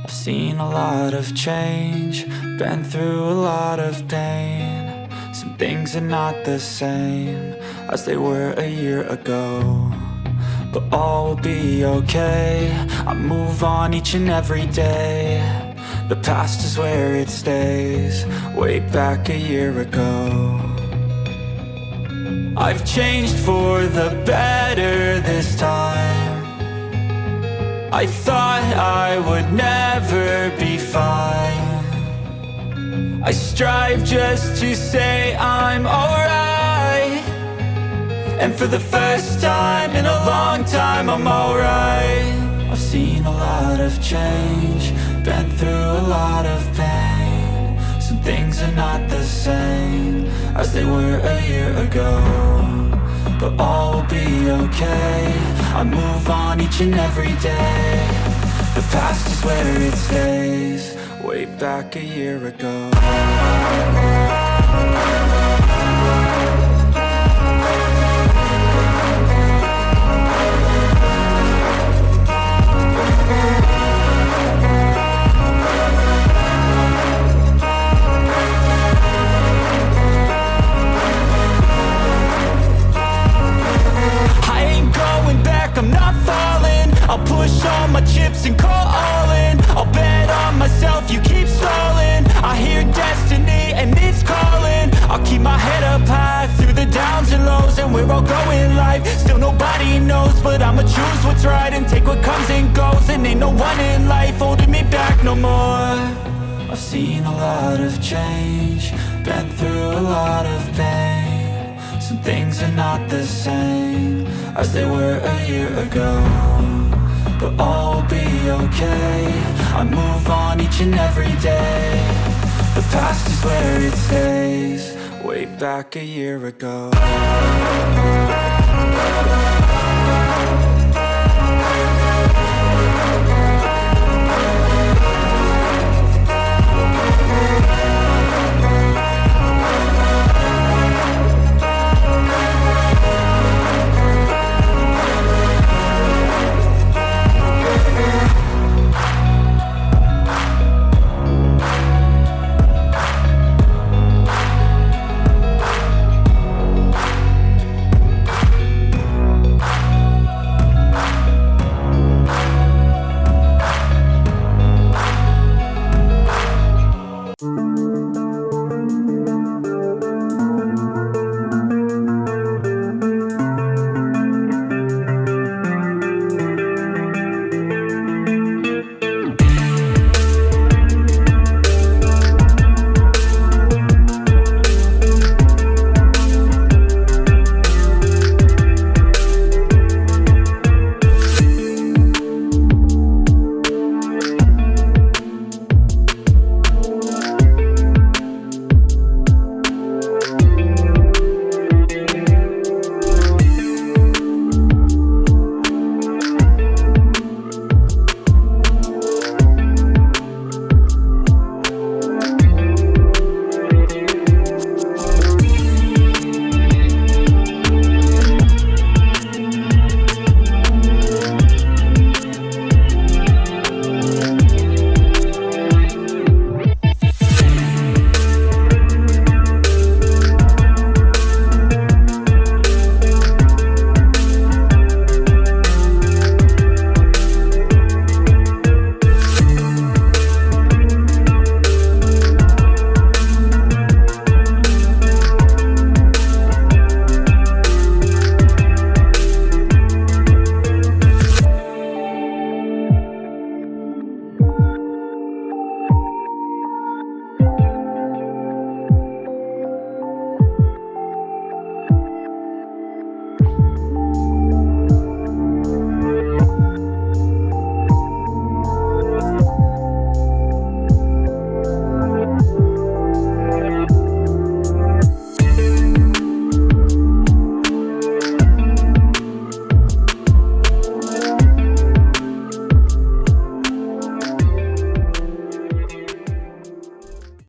I've seen a lot of change, been through a lot of pain. Some things are not the same as they were a year ago, but all will be okay. I move on each and every day. The past is where it stays, way back a year ago. I've changed for the better this time. I thought I would never be fine. I strive just to say I'm alright, and for the first time in a long time I'm alright. I've seen a lot of change, been through a lot of pain. Some things are not the same as they were a year ago, but all will be okay. I move on each and every day. The past is where it stays, way back a year ago. I'm not falling, I'll push all my chips and call all in. I'll bet on myself, you keep stalling. I hear destiny and it's calling. I'll keep my head up high through the downs and lows, and where I'll go in life, still nobody knows. But I'ma choose what's right and take what comes and goes, and ain't no one in life holding me back no more. I've seen a lot of change, been through a lot of pain. Some things are not the same as they were a year ago, but all will be okay. I move on each and every day. The past is where it stays, way back a year ago.